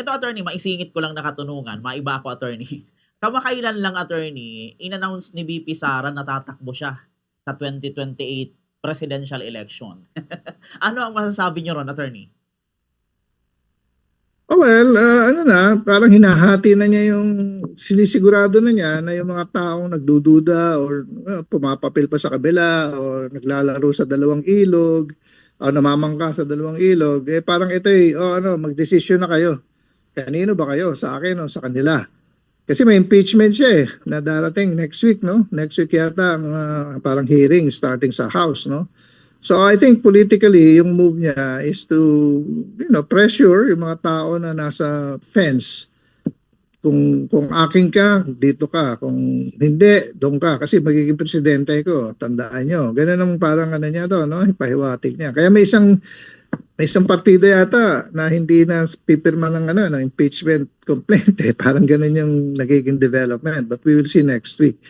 Ito attorney, maisingit ko lang na katanungan, maiba ako attorney. Kamakailan lang attorney, in-announce ni VP Sara na tatakbo siya sa 2028 presidential election. Ano ang masasabi niyo ron, attorney? Oh, well, ano na, parang hinahati na niya yung sinisigurado na niya na yung mga taong nagdududa or pumapapil pa sa kabila or naglalaro sa dalawang ilog o namamangka sa dalawang ilog, eh parang ito magdesisyon na kayo. Kanino ba kayo? Sa akin o sa kanila? Kasi may impeachment siya na darating next week, no? Next week yata ang parang hearing starting sa House, no? So I think politically, yung move niya is to, pressure yung mga tao na nasa fence. Kung akin ka, dito ka. Kung hindi, doon ka. Kasi magiging presidente ko, tandaan nyo. Ganun ang parang ano niya to, no? Pahiwatig niya. Kaya may isang partido yata na hindi na pipirma ng impeachment complaint. Parang ganun yung nagiging development. But we will see next week.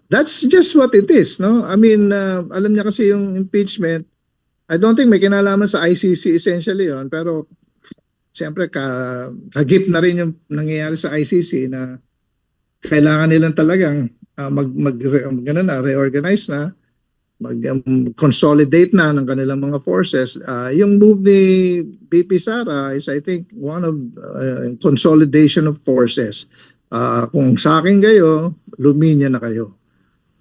That's just what it is, no? I mean, alam niya kasi yung impeachment, I don't think may kinalaman sa ICC essentially yon, pero siyempre kagip na rin yung nangyayari sa ICC na kailangan nilang talagang reorganize na, mag-consolidate na ng kanilang mga forces. Yung move ni VP Sara is I think one of consolidation of forces. Kung sa akin kayo, luminya na kayo.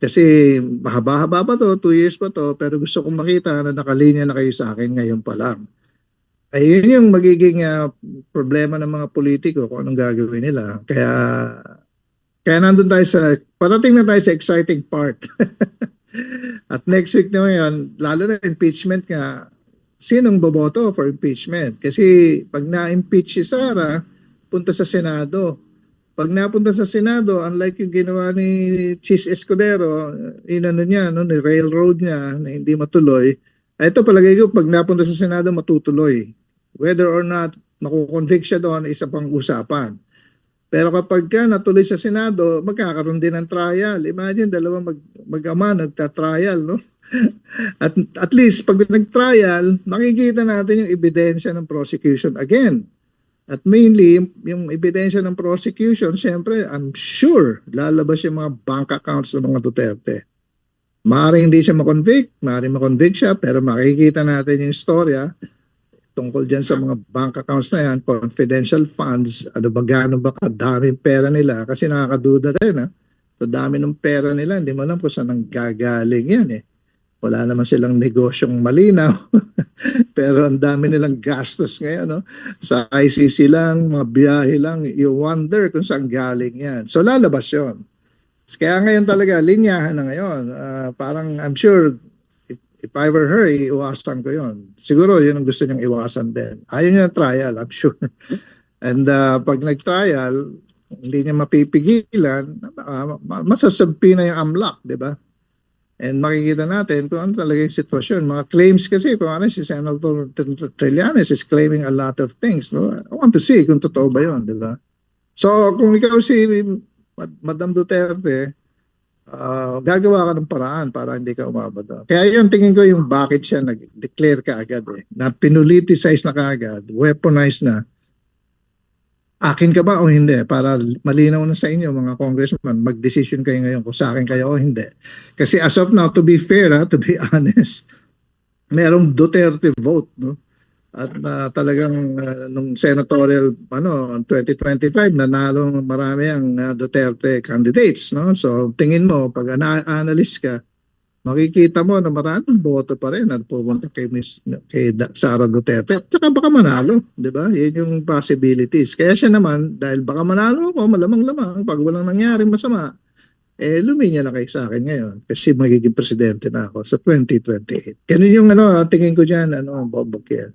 Kasi mahaba-haba pa to, 2 years pa to, pero gusto kong makita na nakalinya na kayo sa akin ngayon pa lang. Ayun yung magiging problema ng mga politiko kung anong gagawin nila. Kaya nandun tayo parating na tayo sa exciting part. At next week na ngayon, lalo na impeachment nga, sinong boboto for impeachment? Kasi pag na-impeach si Sara, punta sa Senado. Pag napunta sa Senado, unlike yung ginawa ni Chis Escudero, ni railroad niya na hindi matuloy, ito palagay ko pag napunta sa Senado matutuloy. Whether or not makukonvict siya doon, isa pang usapan. Pero kapag natuloy sa Senado, magkakaroon din ng trial. Imagine, dalawang mag-ama nagta-trial, no? at least, pag nag-trial, makikita natin yung ebidensya ng prosecution again. At mainly, yung ebidensya ng prosecution, siyempre, I'm sure, lalabas yung mga bank accounts ng mga Duterte. Maaaring hindi siya makonvict, maaaring makonvict siya, pero makikita natin yung istorya tungkol dyan sa mga bank accounts na yan, confidential funds, ano ba, gaano ba kadaming pera nila, kasi nakakaduda rin, sa dami ng pera nila, hindi mo alam kung saan ang gagaling yan Wala naman silang negosyong malinaw. Pero ang dami nilang gastos ngayon, no? Sa ICC lang, mga biyahe lang, you wonder kung saan galing yan. So lalabas yun. Kaya ngayon talaga, linyahan na ngayon. Parang I'm sure, if I were her, iiwasan ko yun. Siguro yun ang gusto niyang iwasan din. Ayaw niya trial, I'm sure. And pag nag-trial, hindi niya mapipigilan, masasabi na yung AMLAC, di ba? And makikita natin kung ano talaga yung sitwasyon. Mga claims kasi, kung ano si Senator Trillanes is claiming a lot of things. No? I want to see kung totoo ba yun, di ba? So, kung ikaw si Madam Duterte, gagawa ka ng paraan para hindi ka umabot. Kaya yun, tingin ko yung bakit siya nag-declare ka agad na pinuliticize na kaagad, weaponized na. Akin ka ba o hindi? Para malinaw na sa inyo mga congressman, mag-decision kayo ngayon kung sa akin kayo o hindi. Kasi as of now, to be fair, to be honest, merong Duterte vote, no? At talagang nung senatorial 2025 nanalo marami ang Duterte candidates, no? So tingin mo pag analyst ka, makikita mo na maraming boto pa rin at pupunta kay Sara Duterte. Tsaka baka manalo, di ba? Yan yung possibilities. Kaya siya naman, dahil baka manalo ako, malamang-lamang, pag walang nangyaring masama, luminya na kayo sa akin ngayon kasi magiging presidente na ako sa 2028. Ganun yung tingin ko dyan, Bob Bukil.